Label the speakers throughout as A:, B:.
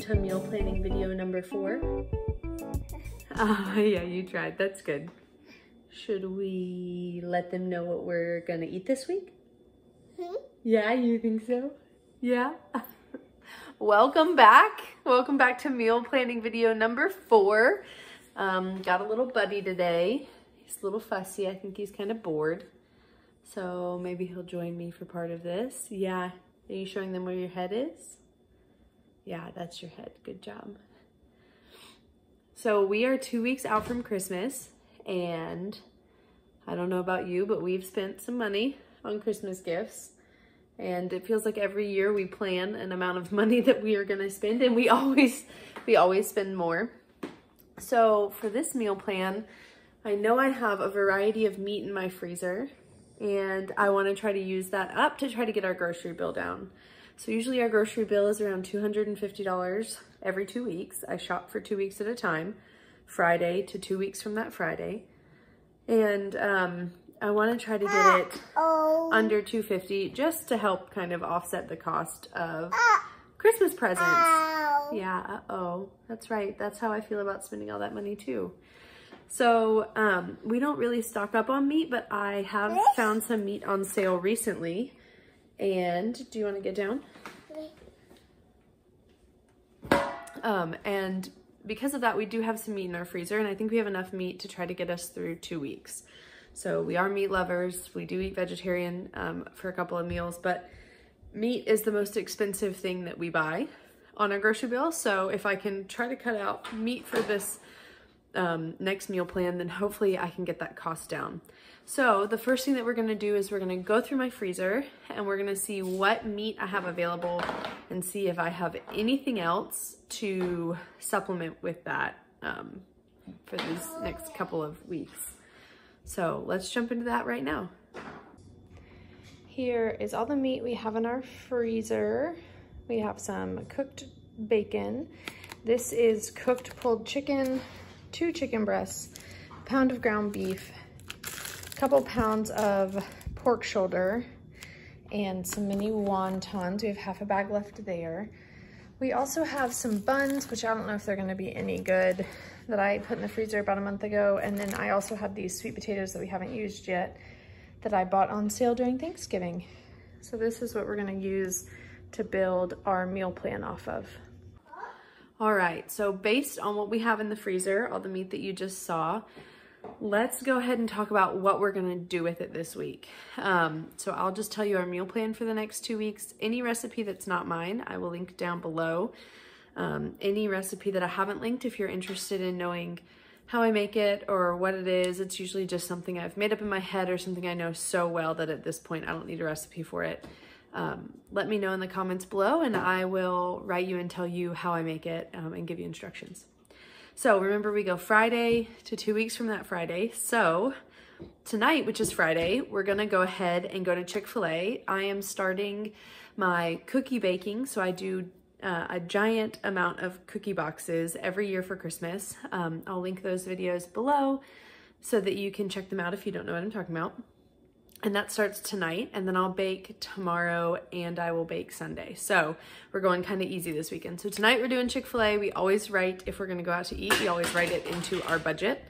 A: to meal planning video number 4. Oh, yeah, you tried. That's good. Should we let them know what we're gonna eat this week? Yeah, you think so? Yeah? Welcome back. Welcome back to meal planning video number 4. Got a little buddy today. He's a little fussy. I think he's kind of bored. So maybe he'll join me for part of this. Yeah. Are you showing them where your head is? Yeah, that's your head. Good job. So we are 2 weeks out from Christmas, and I don't know about you, but we've spent some money on Christmas gifts. And it feels like every year we plan an amount of money that we are gonna spend, and we always spend more. So for this meal plan, I know I have a variety of meat in my freezer, and I wanna try to use that up to try to get our grocery bill down. So usually our grocery bill is around $250 every 2 weeks. I shop for 2 weeks at a time, Friday to 2 weeks from that Friday. And I wanna try to get it under $250 just to help kind of offset the cost of Christmas presents. Yeah, uh-oh, that's right. That's how I feel about spending all that money too. So we don't really stock up on meat, but I have found some meat on sale recently. And do you want to get down? And because of that, we do have some meat in our freezer, and I think we have enough meat to try to get us through 2 weeks. So we are meat lovers. We do eat vegetarian for a couple of meals, but meat is the most expensive thing that we buy on our grocery bill. So if I can try to cut out meat for this next meal plan, then hopefully I can get that cost down. So the first thing that we're gonna do is we're gonna go through my freezer and we're gonna see what meat I have available and see if I have anything else to supplement with that for these next couple of weeks. So let's jump into that right now. Here is all the meat we have in our freezer. We have some cooked bacon. This is cooked pulled chicken, 2 chicken breasts, a pound of ground beef, a couple pounds of pork shoulder, and some mini wontons. We have half a bag left there. We also have some buns, which I don't know if they're gonna be any good, that I put in the freezer about a month ago. And then I also have these sweet potatoes that we haven't used yet that I bought on sale during Thanksgiving. So this is what we're gonna use to build our meal plan off of. All right, so based on what we have in the freezer, all the meat that you just saw, let's go ahead and talk about what we're gonna do with it this week. So I'll just tell you our meal plan for the next 2 weeks. Any recipe that's not mine, I will link down below. Any recipe that I haven't linked, if you're interested in knowing how I make it or what it is, it's usually just something I've made up in my head or something I know so well that at this point I don't need a recipe for it. Let me know in the comments below and I will write you and tell you how I make it and give you instructions. So remember, we go Friday to 2 weeks from that Friday. So tonight, which is Friday, we're gonna go ahead and go to Chick-fil-A. I am starting my cookie baking. So I do a giant amount of cookie boxes every year for Christmas. I'll link those videos below so that you can check them out if you don't know what I'm talking about. And that starts tonight, and then I'll bake tomorrow and I will bake Sunday. So we're going kind of easy this weekend. So tonight we're doing Chick-fil-A. We always write, if we're gonna go out to eat, we always write it into our budget.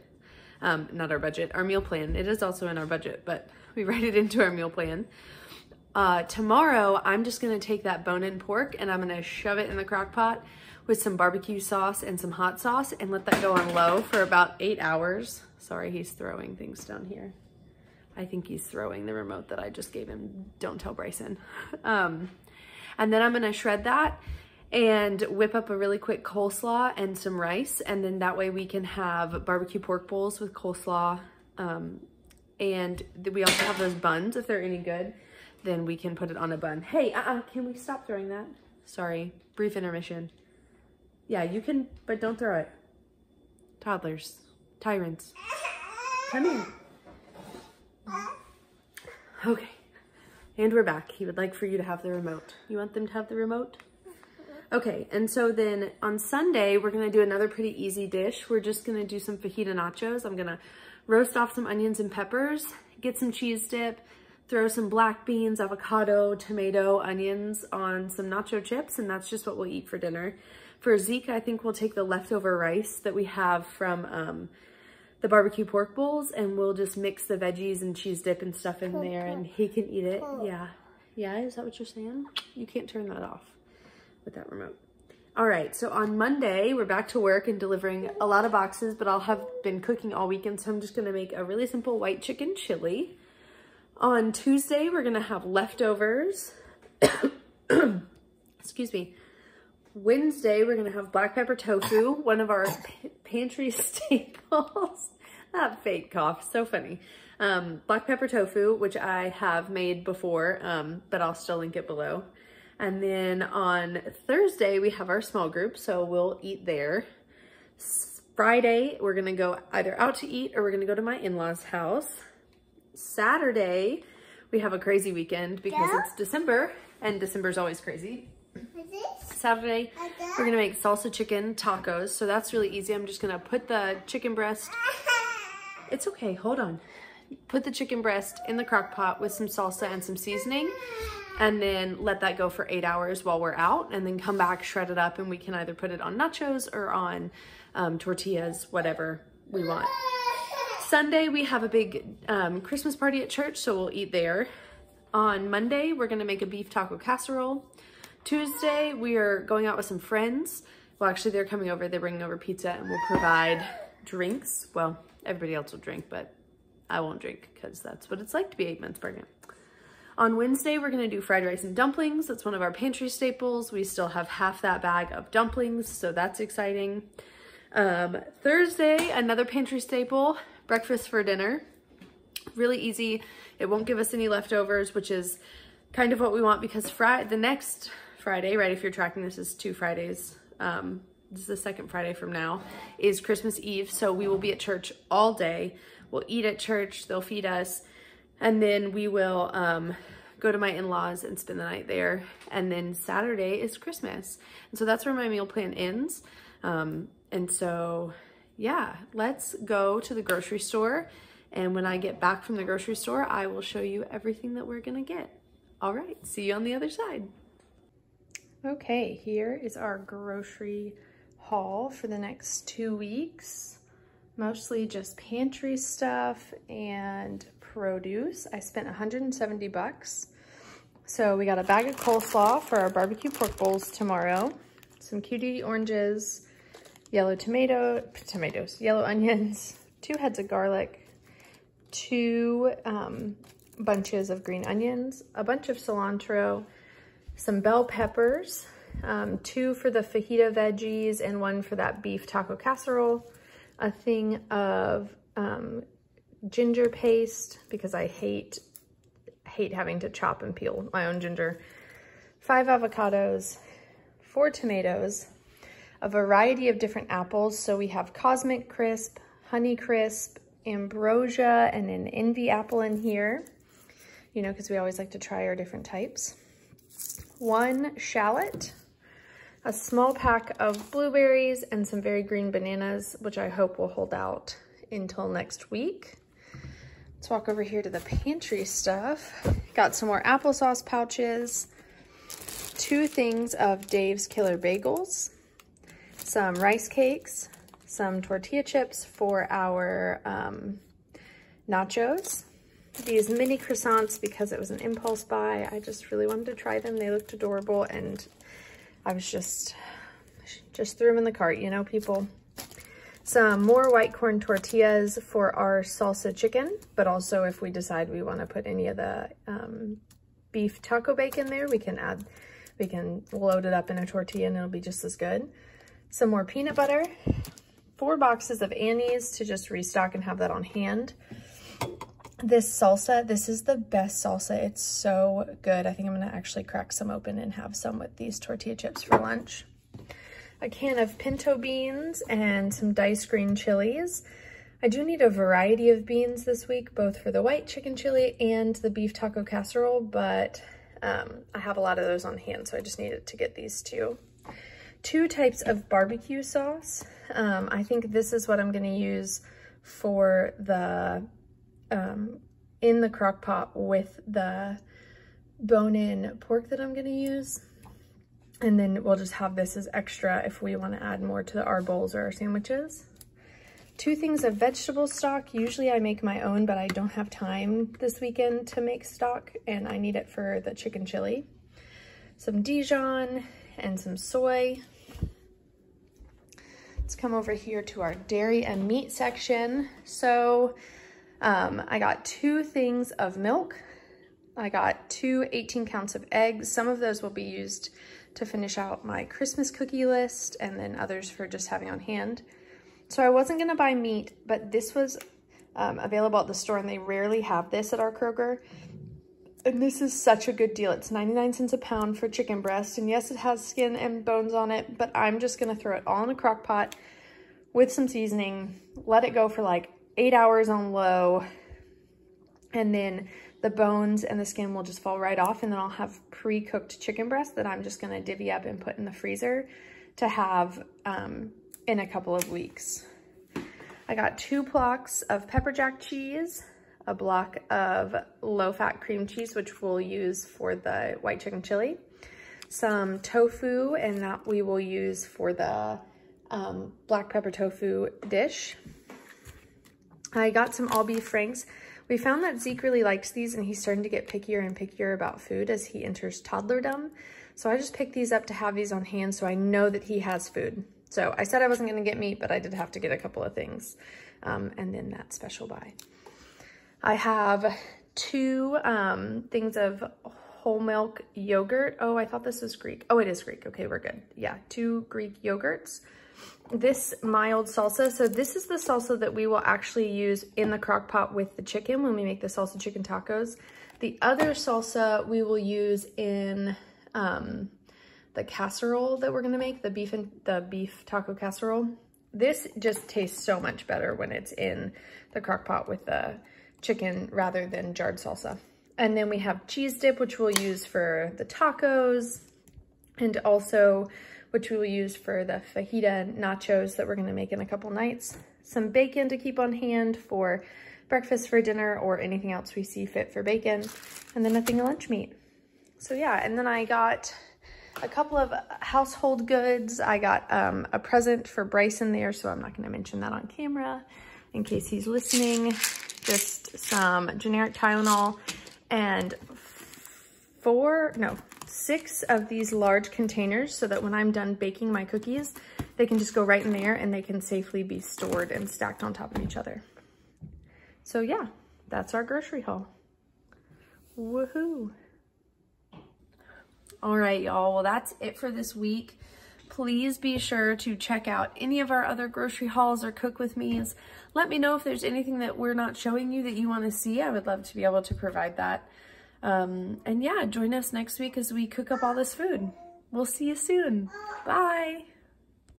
A: Not our budget, our meal plan. It is also in our budget, but we write it into our meal plan. Tomorrow, I'm just gonna take that bone-in pork and I'm gonna shove it in the crock pot with some barbecue sauce and some hot sauce and let that go on low for about 8 hours. Sorry, he's throwing things down here. I think he's throwing the remote that I just gave him. Don't tell Bryson. And then I'm gonna shred that and whip up a really quick coleslaw and some rice. And then that way we can have barbecue pork bowls with coleslaw. And we also have those buns, if they're any good, then we can put it on a bun. Hey, can we stop throwing that? Sorry, brief intermission. Yeah, you can, but don't throw it. Toddlers, tyrants, come in. Okay, and we're back. He would like for you to have the remote. You want them to have the remote? Okay, and so then on Sunday, we're gonna do another pretty easy dish. We're just gonna do some fajita nachos. I'm gonna roast off some onions and peppers, get some cheese dip, throw some black beans, avocado, tomato, onions on some nacho chips, and that's just what we'll eat for dinner.
B: For Zeke, I think we'll take the leftover rice that we have from the barbecue pork bowls, and we'll just mix the veggies and cheese dip and stuff in there, and he can eat it. Yeah. Yeah, is that what you're saying? You can't turn that off with that remote. All right, so on Monday, we're back to work and delivering a lot of boxes, but I'll have been cooking all weekend, so I'm just gonna make a really simple white chicken chili. On Tuesday, we're gonna have leftovers. Excuse me. Wednesday, we're gonna have black pepper tofu, one of our pantry staples. That fake cough, so funny. Black pepper tofu, which I have made before, but I'll still link it below. And then on Thursday, we have our small group, so we'll eat there. Friday, we're gonna go either out to eat or we're gonna go to my in-laws' house. Saturday, we have a crazy weekend because it's December, and December's always crazy. Saturday, we're gonna make salsa chicken tacos, so that's really easy. I'm just gonna put the chicken breast, it's okay, hold on. Put the chicken breast in the crock pot with some salsa and some seasoning, and then let that go for 8 hours while we're out, and then come back, shred it up, and we can either put it on nachos or on tortillas, whatever we want. Sunday, we have a big Christmas party at church, so we'll eat there. On Monday, we're gonna make a beef taco casserole. Tuesday, we are going out with some friends. Well, actually, they're coming over, they're bringing over pizza, and we'll provide drinks. Well, everybody else will drink, but I won't drink because that's what it's like to be 8 months pregnant. On Wednesday, we're gonna do fried rice and dumplings. That's one of our pantry staples. We still have half that bag of dumplings, so that's exciting. Thursday, another pantry staple, breakfast for dinner. Really easy. It won't give us any leftovers, which is kind of what we want because the next Friday, right, if you're tracking this is 2 Fridays, this is the second Friday from now, is Christmas Eve. So we will be at church all day. We'll eat at church, they'll feed us, and then we will go to my in-laws and spend the night there. And then Saturday is Christmas. And so that's where my meal plan ends. And so, yeah, let's go to the grocery store. And when I get back from the grocery store, I will show you everything that we're gonna get. All right, see you on the other side. Okay, here is our grocery haul for the next 2 weeks. Mostly just pantry stuff and produce. I spent 170 bucks. So we got a bag of coleslaw for our barbecue pork bowls tomorrow, some cutie oranges, yellow yellow onions, 2 heads of garlic, 2 bunches of green onions, a bunch of cilantro, some bell peppers, 2 for the fajita veggies and 1 for that beef taco casserole, a thing of ginger paste because I hate having to chop and peel my own ginger, 5 avocados, 4 tomatoes, a variety of different apples. So we have Cosmic Crisp, Honey Crisp, Ambrosia, and an Envy apple in here, you know, because we always like to try our different types. 1 shallot, a small pack of blueberries, and some very green bananas, which I hope will hold out until next week. Let's walk over here to the pantry stuff. Got some more applesauce pouches, 2 things of Dave's Killer Bagels, some rice cakes, some tortilla chips for our nachos, these mini croissants because it was an impulse buy. I just really wanted to try them. They looked adorable, and I was just threw them in the cart, you know, people. Some more white corn tortillas for our salsa chicken, but also if we decide we want to put any of the beef taco bacon there, we can load it up in a tortilla and it'll be just as good. Some more peanut butter, 4 boxes of Annie's to just restock and have that on hand. This salsa, this is the best salsa. It's so good. I think I'm gonna actually crack some open and have some with these tortilla chips for lunch. A can of pinto beans and some diced green chilies. I do need a variety of beans this week, both for the white chicken chili and the beef taco casserole, but I have a lot of those on hand, so I just needed to get these 2. 2 types of barbecue sauce. I think this is what I'm gonna use for the in the crock pot with the bone-in pork that I'm gonna use.
A: And then we'll just have this as extra if we want to add more to our bowls or our sandwiches. 2 things of vegetable stock. Usually I make my own, but I don't have time this weekend to make stock, and I need it for the chicken chili. Some Dijon and some soy. Let's come over here to our dairy and meat section. So I got 2 things of milk. I got 2 18 counts of eggs. Some of those will be used to finish out my Christmas cookie list, and then others for just having on hand. So I wasn't gonna buy meat, but this was available at the store, and they rarely have this at our Kroger. And this is such a good deal. It's 99 cents a pound for chicken breast. And yes, it has skin and bones on it, but I'm just gonna throw it all in a crock pot with some seasoning, let it go for like 8 hours on low, and then the bones and the skin will just fall right off, and then I'll have pre-cooked chicken breast that I'm just gonna divvy up and put in the freezer to have in a couple of weeks. I got 2 blocks of pepper jack cheese, a block of low-fat cream cheese, which we'll use for the white chicken chili, some tofu, and that we will use for the black pepper tofu dish. I got some all beef franks. We found that Zeke really likes these, and he's starting to get pickier and pickier about food as he enters toddlerdom. So I just picked these up to have these on hand so I know that he has food. So I said I wasn't gonna get meat, but I did have to get a couple of things. And then that special buy. I have 2 things of whole milk yogurt. Oh, I thought this was Greek. Oh, it is Greek. Okay, we're good. Yeah, 2 Greek yogurts. This mild salsa. So this is the salsa that we will actually use in the crock pot with the chicken when we make the salsa chicken tacos. The other salsa we will use in the casserole that we're gonna make, the beef taco casserole. This just tastes so much better when it's in the crock pot with the chicken rather than jarred salsa. And then we have cheese dip, which we'll use for the tacos, and also which we will use for the fajita nachos that we're gonna make in a couple nights. Some bacon to keep on hand for breakfast, for dinner, or anything else we see fit for bacon, and then a thing of lunch meat. So yeah, and then I got a couple of household goods. I got a present for Bryson there, so I'm not gonna mention that on camera in case he's listening. Just some generic Tylenol and 6 of these large containers so that when I'm done baking my cookies, they can just go right in there and they can safely be stored and stacked on top of each other. So yeah, that's our grocery haul. Woohoo. All right, y'all. Well, that's it for this week. Please be sure to check out any of our other grocery hauls or cook with me's. Let me know if there's anything that we're not showing you that you want to see. I would love to be able to provide that. And yeah, join us next week as we cook up all this food. We'll see you soon. Bye.